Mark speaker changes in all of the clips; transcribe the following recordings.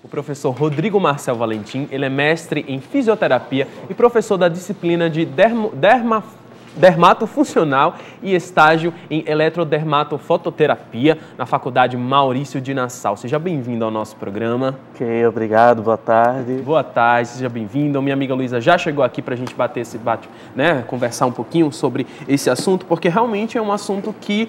Speaker 1: O professor Rodrigo Marcel Valentim, ele é mestre em fisioterapia e professor da disciplina de dermatofuncional e estágio em eletrodermatofototerapia na Faculdade Maurício de Nassau. Seja bem-vindo ao nosso programa.
Speaker 2: Ok, obrigado, boa tarde.
Speaker 1: Boa tarde, seja bem-vindo. Minha amiga Luísa já chegou aqui para a gente bater esse conversar um pouquinho sobre esse assunto, porque realmente é um assunto que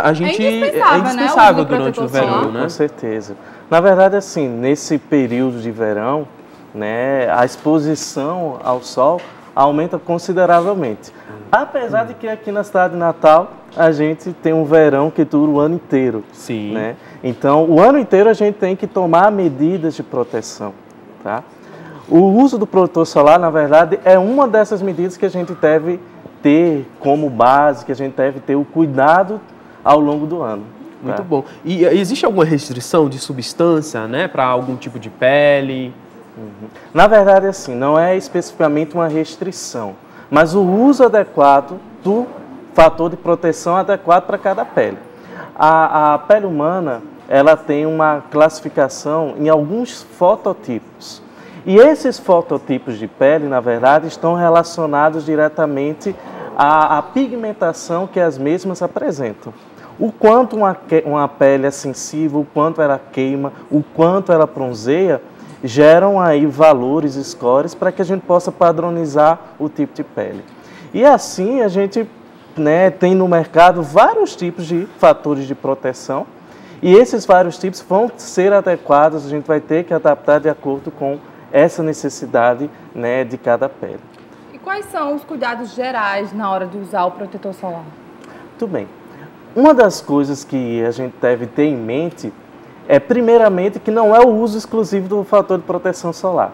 Speaker 1: a gente é indispensável, né? Durante o verão, né?
Speaker 2: Com certeza. Na verdade, assim, nesse período de verão, né, a exposição ao sol aumenta consideravelmente. Apesar de que aqui na cidade de Natal a gente tem um verão que dura o ano inteiro.
Speaker 1: Sim.
Speaker 2: Né? Então, o ano inteiro a gente tem que tomar medidas de proteção. Tá? O uso do protetor solar, na verdade, é uma dessas medidas que a gente deve ter como base, que a gente deve ter o cuidado ao longo do ano.
Speaker 1: Muito bom. E existe alguma restrição de substância, né, para algum tipo de pele?
Speaker 2: Na verdade, assim, não é especificamente uma restrição, mas o uso adequado do fator de proteção adequado para cada pele. A pele humana, ela tem uma classificação em alguns fototipos. E esses fototipos de pele, na verdade, estão relacionados diretamente à pigmentação que as mesmas apresentam. O quanto uma pele é sensível, o quanto ela queima, o quanto ela bronzeia, geram aí valores, scores, para que a gente possa padronizar o tipo de pele. E assim a gente, né, tem no mercado vários tipos de fatores de proteção e esses vários tipos vão ser adequados, a gente vai ter que adaptar de acordo com essa necessidade, né, de cada pele.
Speaker 3: E quais são os cuidados gerais na hora de usar o protetor solar?
Speaker 2: Muito bem. Uma das coisas que a gente deve ter em mente é, primeiramente, que não é o uso exclusivo do fator de proteção solar.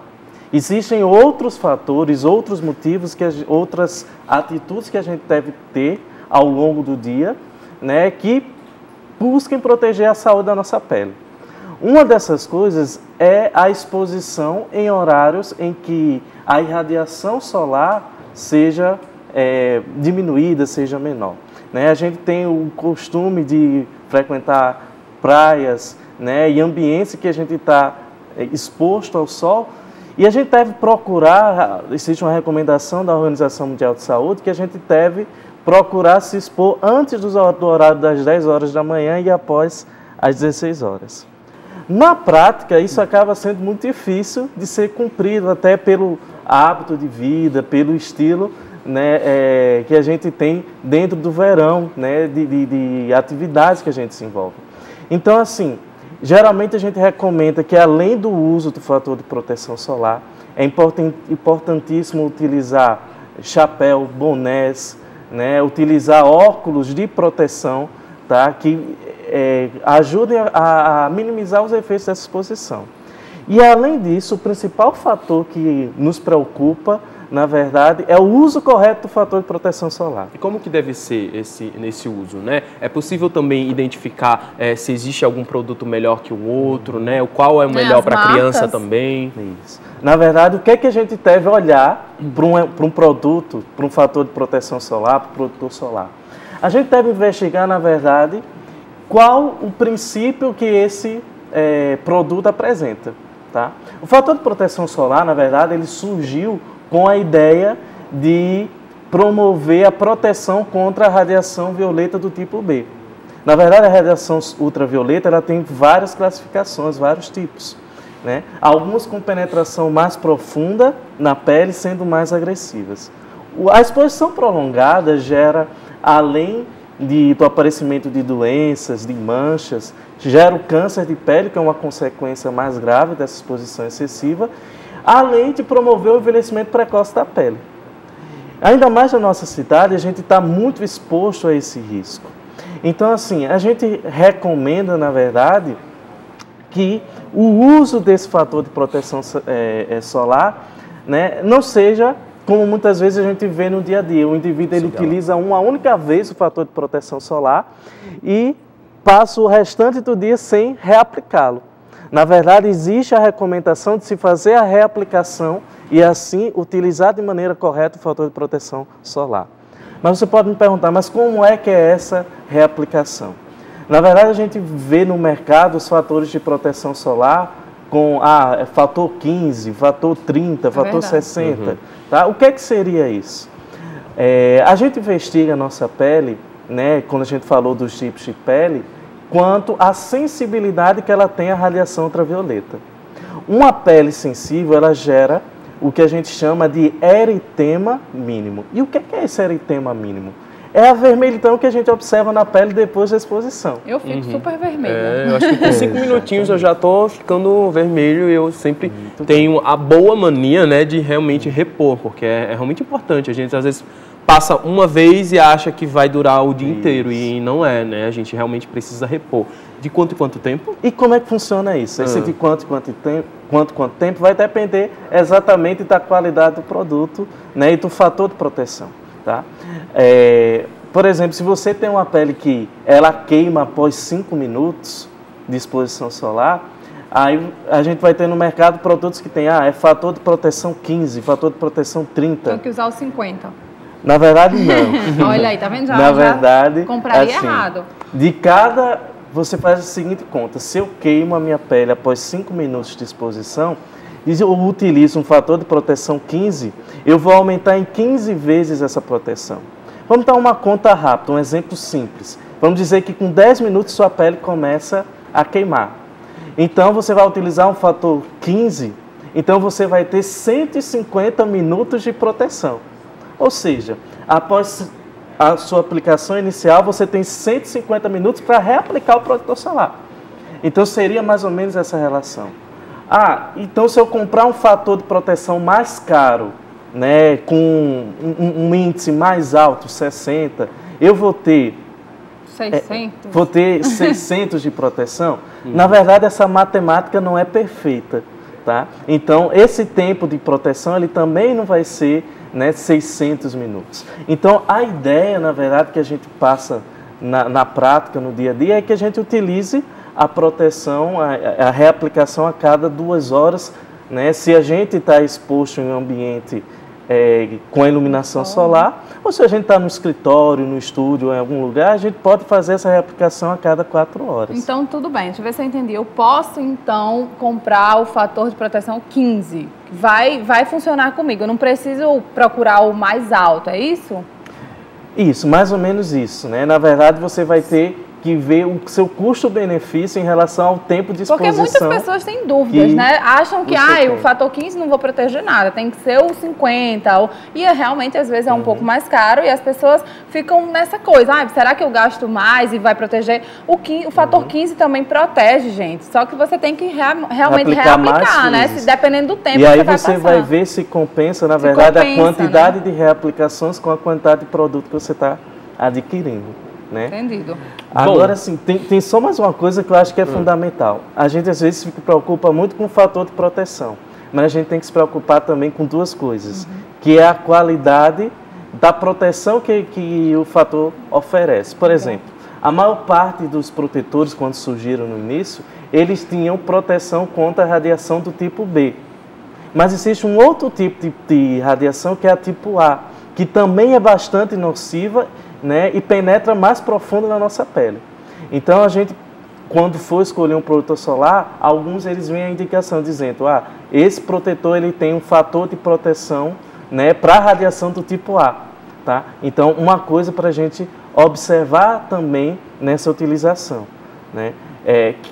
Speaker 2: Existem outros fatores, outros motivos, outras atitudes que a gente deve ter ao longo do dia, né, que busquem proteger a saúde da nossa pele. Uma dessas coisas é a exposição em horários em que a irradiação solar seja diminuída, seja menor. Né? A gente tem o costume de frequentar praias, né, e ambientes que a gente está exposto ao sol, e a gente deve procurar, existe uma recomendação da Organização Mundial de Saúde, que a gente deve procurar se expor antes do horário das 10 horas da manhã e após as 16 horas. Na prática, isso acaba sendo muito difícil de ser cumprido, até pelo hábito de vida, pelo estilo, né, que a gente tem dentro do verão, né, de atividades que a gente se envolve. Então, assim, geralmente a gente recomenda que, além do uso do fator de proteção solar, é importantíssimo utilizar chapéu, bonés, né, utilizar óculos de proteção, tá, que ajudem a minimizar os efeitos dessa exposição. E, além disso, o principal fator que nos preocupa, na verdade, é o uso correto do fator de proteção solar.
Speaker 1: E como que deve ser nesse uso, né? É possível também identificar se existe algum produto melhor que o outro, né? Qual é o melhor para a criança também?
Speaker 2: Isso. Na verdade, o que é que a gente deve olhar para um produto, para um fator de proteção solar, para o protetor solar? A gente deve investigar, na verdade, qual o princípio que esse produto apresenta. Tá? O fator de proteção solar, na verdade, ele surgiu com a ideia de promover a proteção contra a radiação violeta do tipo B. Na verdade, a radiação ultravioleta ela tem várias classificações, vários tipos, né? Algumas com penetração mais profunda na pele, sendo mais agressivas. A exposição prolongada gera, além do aparecimento de doenças, de manchas, gera o câncer de pele, que é uma consequência mais grave dessa exposição excessiva, além de promover o envelhecimento precoce da pele. Ainda mais na nossa cidade, a gente está muito exposto a esse risco. Então, assim, a gente recomenda, na verdade, que o uso desse fator de proteção solar, né, não seja como muitas vezes a gente vê no dia a dia. O indivíduo ele utiliza uma única vez o fator de proteção solar e passa o restante do dia sem reaplicá-lo. Na verdade, existe a recomendação de se fazer a reaplicação e assim utilizar de maneira correta o fator de proteção solar. Mas você pode me perguntar, mas como é que é essa reaplicação? Na verdade, a gente vê no mercado os fatores de proteção solar com fator 15, fator 30, fator 60. Tá? O que é que seria isso? A gente investiga a nossa pele, né, quando a gente falou dos tipos de pele, quanto à sensibilidade que ela tem à radiação ultravioleta. Uma pele sensível, ela gera o que a gente chama de eritema mínimo. E o que é esse eritema mínimo? É a vermelhidão que a gente observa na pele depois da exposição.
Speaker 3: Eu fico super vermelha.
Speaker 1: Eu acho que com 5 minutinhos eu já tô ficando vermelho e eu sempre tenho a boa mania, né, de realmente repor, porque é realmente importante. A gente às vezes passa uma vez e acha que vai durar o dia inteiro e não é, né? A gente realmente precisa repor. De quanto em quanto tempo?
Speaker 2: E como é que funciona isso? Esse de quanto tempo vai depender exatamente da qualidade do produto, né, e do fator de proteção. Tá? Por exemplo, se você tem uma pele que ela queima após 5 minutos de exposição solar, aí a gente vai ter no mercado produtos que tem fator de proteção 15, fator de proteção 30.
Speaker 3: Tem que usar os 50.
Speaker 2: Na verdade, não.
Speaker 3: Olha aí, tá vendo?
Speaker 2: Na verdade,
Speaker 3: compraria assim, errado.
Speaker 2: Você faz a seguinte conta: se eu queimo a minha pele após 5 minutos de exposição, e eu utilizo um fator de proteção 15, eu vou aumentar em 15 vezes essa proteção. Vamos dar uma conta rápida, um exemplo simples. Vamos dizer que com 10 minutos sua pele começa a queimar. Então você vai utilizar um fator 15, então você vai ter 150 minutos de proteção. Ou seja, após a sua aplicação inicial, você tem 150 minutos para reaplicar o protetor solar. Então seria mais ou menos essa relação. Então se eu comprar um fator de proteção mais caro, né, com um índice mais alto, 60, eu vou ter 600 de proteção. Na verdade, essa matemática não é perfeita, tá? Então, esse tempo de proteção, ele também não vai ser, né, 600 minutos. Então, a ideia, na verdade, que a gente passa na prática, no dia a dia, é que a gente utilize a proteção, a reaplicação a cada 2 horas, né? Se a gente está exposto em um ambiente com a iluminação solar, ou se a gente está no escritório, no estúdio, em algum lugar, a gente pode fazer essa reaplicação a cada 4 horas.
Speaker 3: Então, tudo bem. Deixa eu ver se eu entendi. Eu posso, então, comprar o fator de proteção 15. Vai funcionar comigo. Eu não preciso procurar o mais alto, é isso?
Speaker 2: Isso, mais ou menos isso, né? Na verdade, você vai ter que ver o seu custo-benefício em relação ao tempo de exposição.
Speaker 3: Porque muitas pessoas têm dúvidas, né? Acham que o fator 15 não vou proteger nada, tem que ser o 50. E realmente, às vezes, é um pouco mais caro e as pessoas ficam nessa coisa. Será que eu gasto mais e vai proteger? O fator 15 também protege, gente. Só que você tem que realmente reaplicar, né? Dependendo do tempo que
Speaker 2: você vai
Speaker 3: passar.
Speaker 2: E aí você vai ver se compensa, na verdade, a quantidade de reaplicações com a quantidade de produto que você está adquirindo. Né?
Speaker 3: Entendido.
Speaker 2: Agora, assim, tem só mais uma coisa que eu acho que é fundamental. A gente, às vezes, se preocupa muito com o fator de proteção, mas a gente tem que se preocupar também com 2 coisas, que é a qualidade da proteção que o fator oferece. Por exemplo, a maior parte dos protetores, quando surgiram no início, eles tinham proteção contra a radiação do tipo B. Mas existe um outro tipo de radiação, que é a tipo A, que também é bastante nociva, né, e penetra mais profundo na nossa pele. Então, a gente, quando for escolher um protetor solar, alguns eles vêm a indicação dizendo, esse protetor ele tem um fator de proteção, né, para a radiação do tipo A. Tá? Então, uma coisa para a gente observar também nessa utilização, né,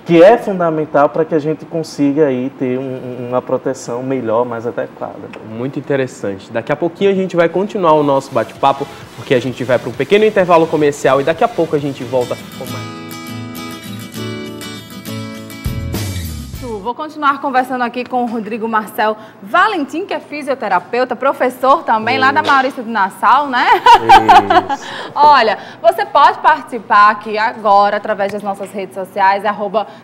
Speaker 2: que é fundamental para que a gente consiga aí ter uma proteção melhor, mais adequada.
Speaker 1: Muito interessante. Daqui a pouquinho a gente vai continuar o nosso bate-papo, porque a gente vai para um pequeno intervalo comercial e daqui a pouco a gente volta com mais.
Speaker 3: Vou continuar conversando aqui com o Rodrigo Marcel Valentim, que é fisioterapeuta, professor também, lá da Maurício de Nassau, né?
Speaker 2: Isso.
Speaker 3: Olha, você pode participar aqui agora, através das nossas redes sociais,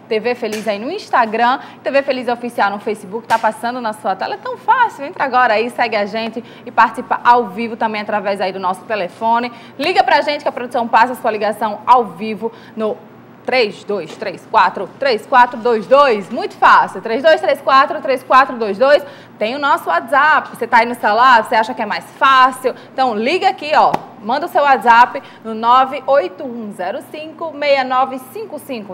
Speaker 3: @TV Feliz aí no Instagram, TV Feliz Oficial no Facebook, tá passando na sua tela, é tão fácil, entra agora aí, segue a gente e participa ao vivo também através aí do nosso telefone. Liga pra gente que a produção passa a sua ligação ao vivo no 3234-3422, muito fácil, 3234-3422, tem o nosso WhatsApp, você está aí no celular, você acha que é mais fácil, então liga aqui, Manda o seu WhatsApp no 98105-6955.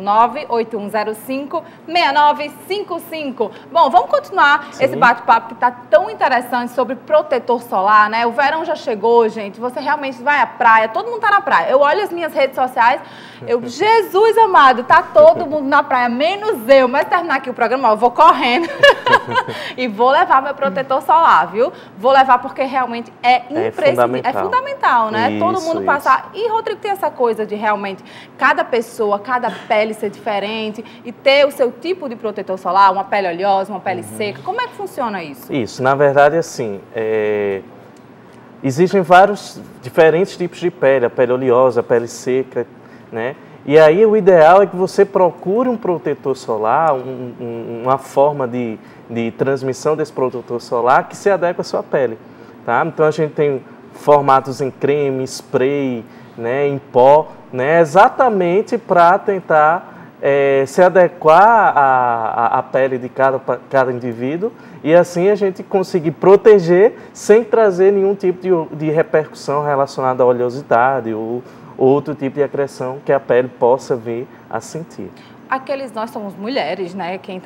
Speaker 3: 98105-6955. Bom, vamos continuar esse bate-papo que está tão interessante sobre protetor solar, né? O verão já chegou, gente. Você realmente vai à praia, todo mundo está na praia. Eu olho as minhas redes sociais, Jesus amado, tá todo mundo na praia, menos eu. Mas terminar aqui o programa, eu vou correndo e vou levar meu protetor solar, viu? Vou levar porque realmente é imprescindível. É fundamental, né? Isso, todo mundo passar. E, Rodrigo, tem essa coisa de realmente cada pessoa, cada pele ser diferente e ter o seu tipo de protetor solar, uma pele oleosa, uma pele seca. Como é que funciona isso?
Speaker 2: Isso, na verdade, assim, existem vários diferentes tipos de pele, a pele oleosa, a pele seca, né? E aí o ideal é que você procure um protetor solar, uma forma de transmissão desse protetor solar que se adeque à sua pele, tá? Então a gente tem formatos em creme, spray, né, em pó, né, exatamente para tentar se adequar à pele de cada indivíduo e assim a gente conseguir proteger sem trazer nenhum tipo de repercussão relacionada à oleosidade ou outro tipo de acreção que a pele possa vir a sentir.
Speaker 3: Nós somos mulheres, né? Quem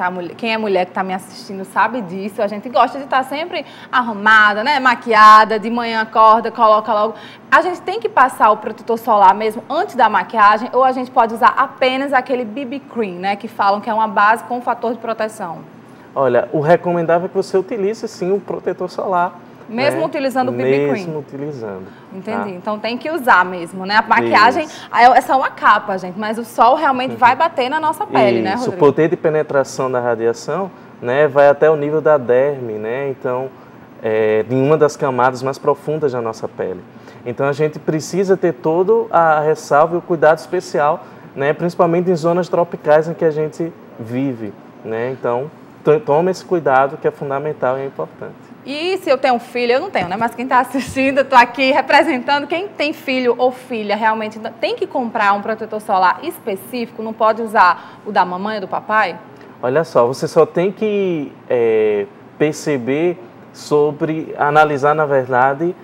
Speaker 3: é mulher que está me assistindo sabe disso. A gente gosta de estar sempre arrumada, né? Maquiada, de manhã acorda, coloca logo. A gente tem que passar o protetor solar mesmo antes da maquiagem ou a gente pode usar apenas aquele BB Cream, né? Que falam que é uma base com fator de proteção.
Speaker 2: Olha, o recomendável é que você utilize sim o protetor solar.
Speaker 3: Mesmo utilizando o BB Cream?
Speaker 2: Mesmo utilizando.
Speaker 3: Entendi. Tá? Então tem que usar mesmo, né? A maquiagem é só uma capa, gente, mas o sol realmente vai bater na nossa pele, né, Rodrigo?
Speaker 2: O poder de penetração da radiação, né, vai até o nível da derme, né? Então, em uma das camadas mais profundas da nossa pele. Então a gente precisa ter todo a ressalva e o cuidado especial, né, principalmente em zonas tropicais em que a gente vive, né? Então, tome esse cuidado que é fundamental e é importante.
Speaker 3: E se eu tenho um filho, eu não tenho, né? Mas quem está assistindo, eu estou aqui representando. Quem tem filho ou filha realmente tem que comprar um protetor solar específico? Não pode usar o da mamãe ou do papai?
Speaker 2: Olha só, você só tem que perceber analisar na verdade,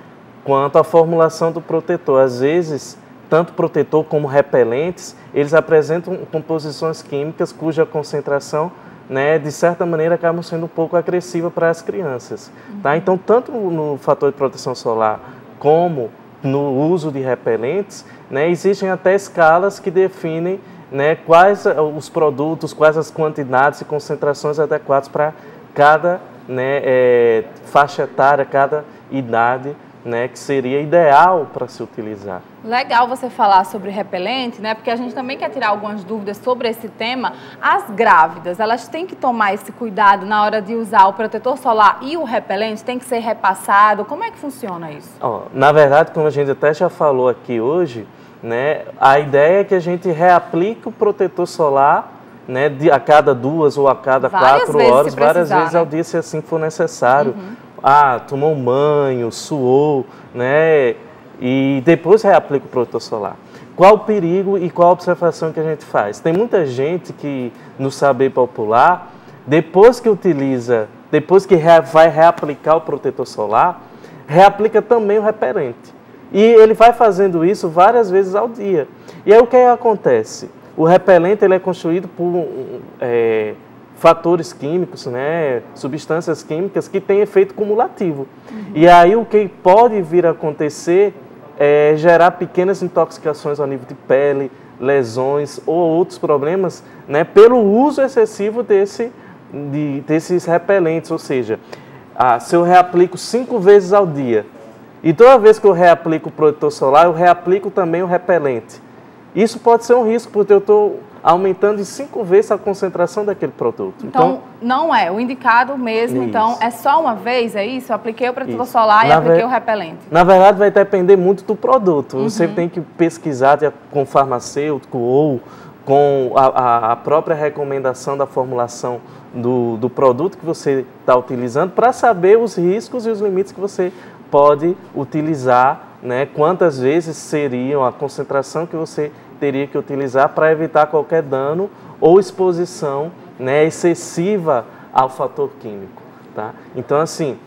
Speaker 2: quanto à formulação do protetor. Às vezes, tanto protetor como repelentes, eles apresentam composições químicas cuja concentração, né, de certa maneira, acabam sendo um pouco agressiva para as crianças. Tá? Então, tanto no fator de proteção solar como no uso de repelentes, né, existem até escalas que definem, né, quais os produtos, quais as quantidades e concentrações adequadas para cada, né, faixa etária, cada idade, né, que seria ideal para se utilizar.
Speaker 3: Legal você falar sobre repelente, né? Porque a gente também quer tirar algumas dúvidas sobre esse tema. As grávidas, elas têm que tomar esse cuidado na hora de usar o protetor solar e o repelente? Tem que ser repassado? Como é que funciona isso?
Speaker 2: Na verdade, como a gente até já falou aqui hoje, né, a ideia é que a gente reaplique o protetor solar, né, a cada 2 ou a cada 4 horas, várias vezes ao dia, se assim for necessário. Tomou um banho, suou, né? E depois reaplica o protetor solar. Qual o perigo e qual a observação que a gente faz? Tem muita gente que, no saber popular, depois que vai reaplicar o protetor solar, reaplica também o repelente. E ele vai fazendo isso várias vezes ao dia. E aí o que acontece? O repelente ele é construído por fatores químicos, né, substâncias químicas que têm efeito cumulativo. E aí o que pode vir a acontecer é gerar pequenas intoxicações ao nível de pele, lesões ou outros problemas, né, pelo uso excessivo desses repelentes. Ou seja, se eu reaplico 5 vezes ao dia e toda vez que eu reaplico o protetor solar, eu reaplico também o repelente. Isso pode ser um risco, porque eu estou aumentando em 5 vezes a concentração daquele produto.
Speaker 3: Então, não é o indicado mesmo, isso. Então é só uma vez, é isso? Eu apliquei o protetor solar e apliquei o repelente.
Speaker 2: Na verdade, vai depender muito do produto. Você tem que pesquisar com o farmacêutico ou com a própria recomendação da formulação do produto que você está utilizando para saber os riscos e os limites que você pode utilizar, né? Quantas vezes seriam a concentração que você teria que utilizar para evitar qualquer dano ou exposição, né, excessiva ao fator químico. Tá? Então, assim,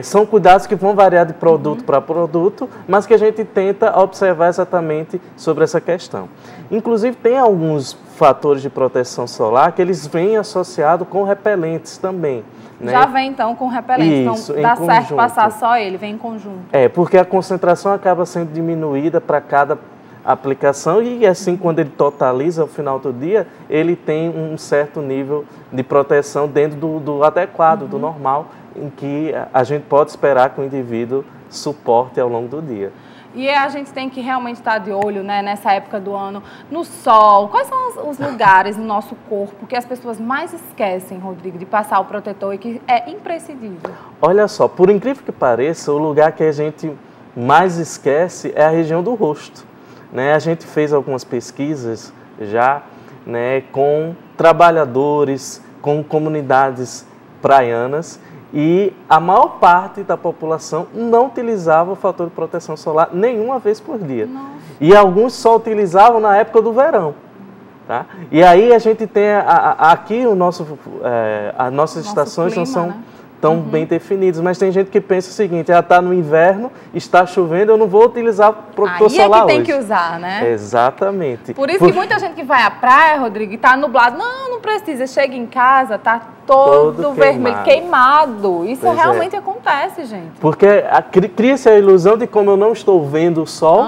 Speaker 2: são cuidados que vão variar de produto para produto, mas que a gente tenta observar exatamente sobre essa questão. Inclusive, tem alguns fatores de proteção solar que eles vêm associados com repelentes também. Né?
Speaker 3: Já vem, então, com repelente.
Speaker 2: Isso,
Speaker 3: então, dá certo passar só ele, vem em conjunto.
Speaker 2: Porque a concentração acaba sendo diminuída para cada aplicação e, assim, quando ele totaliza ao final do dia, ele tem um certo nível de proteção dentro do adequado, do normal, em que a gente pode esperar que o indivíduo suporte ao longo do dia.
Speaker 3: E a gente tem que realmente estar de olho, né, nessa época do ano, no sol. Quais são os lugares no nosso corpo que as pessoas mais esquecem, Rodrigo, de passar o protetor e que é imprescindível?
Speaker 2: Olha só, por incrível que pareça, o lugar que a gente mais esquece é a região do rosto. Né? A gente fez algumas pesquisas já, né, com trabalhadores, com comunidades praianas, e a maior parte da população não utilizava o fator de proteção solar nenhuma vez por dia.
Speaker 3: Nossa.
Speaker 2: E alguns só utilizavam na época do verão. Tá? E aí a gente tem aqui as nossas estações
Speaker 3: clima,
Speaker 2: não são
Speaker 3: né?
Speaker 2: tão bem definidas, mas tem gente que pensa o seguinte: está no inverno, está chovendo, eu não vou utilizar protetor solar hoje.
Speaker 3: Aí é que tem que usar, né?
Speaker 2: Exatamente.
Speaker 3: Por isso que muita gente que vai à praia, Rodrigo, e está nublado, não precisa, chega em casa, tá todo vermelho, queimado. Isso realmente acontece, gente.
Speaker 2: Porque cria-se a ilusão de como eu não estou vendo o sol,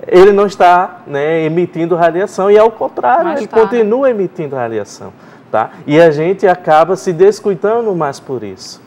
Speaker 2: ele não está, né, emitindo radiação, e ao contrário, ele continua emitindo radiação. Tá? E a gente acaba se descuidando mais por isso.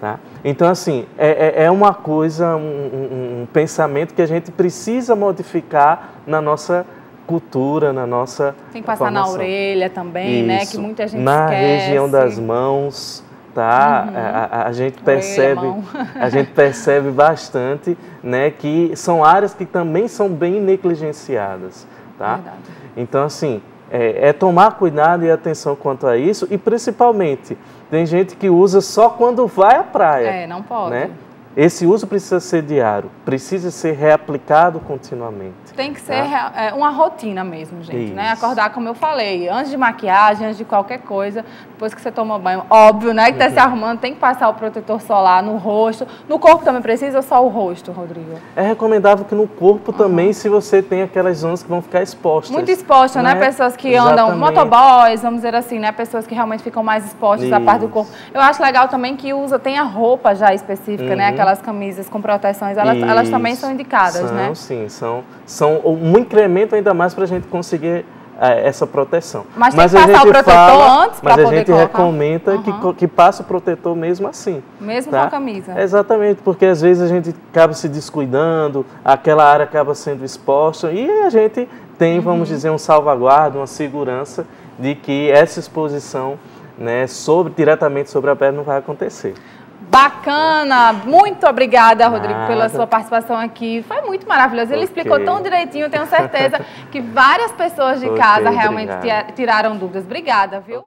Speaker 2: Tá? Então, assim, é uma coisa, um pensamento que a gente precisa modificar na nossa cultura, na nossa
Speaker 3: Tem que passar formação. Na orelha também, né? Que muita gente
Speaker 2: na
Speaker 3: esquece.
Speaker 2: região das mãos, tá? A gente percebe bastante, né, que são áreas que também são bem negligenciadas. Tá?
Speaker 3: Verdade.
Speaker 2: Então, assim, tomar cuidado e atenção quanto a isso, e principalmente, tem gente que usa só quando vai à praia.
Speaker 3: Não pode.
Speaker 2: Né? Esse uso precisa ser diário, precisa ser reaplicado continuamente.
Speaker 3: Tem que ser uma rotina mesmo, gente, né? Acordar, como eu falei, antes de maquiagem, antes de qualquer coisa, depois que você toma banho, óbvio, né? Que tá se arrumando, tem que passar o protetor solar no rosto. No corpo também precisa ou só o rosto, Rodrigo?
Speaker 2: É recomendável que no corpo também, se você tem aquelas zonas que vão ficar expostas.
Speaker 3: Muito expostas, né? Pessoas que andam, motoboys, vamos dizer assim, né? Pessoas que realmente ficam mais expostas à parte do corpo. Eu acho legal também que tem a roupa já específica, né? Aquelas camisas com proteções, elas também são indicadas, né?
Speaker 2: Sim, são um incremento ainda mais para a gente conseguir essa proteção.
Speaker 3: Mas tem que passar o protetor antes para poder colocar?
Speaker 2: Mas a gente recomenda que passe o protetor mesmo assim.
Speaker 3: Mesmo com a camisa?
Speaker 2: Exatamente, porque às vezes a gente acaba se descuidando, aquela área acaba sendo exposta e a gente tem, vamos dizer, um salvaguarda, uma segurança de que essa exposição, né, diretamente sobre a pele não vai acontecer.
Speaker 3: Bacana! Muito obrigada, Rodrigo, pela sua participação aqui. Foi muito maravilhoso. Ele explicou tão direitinho, tenho certeza que várias pessoas de casa realmente tiraram dúvidas. Obrigada, viu?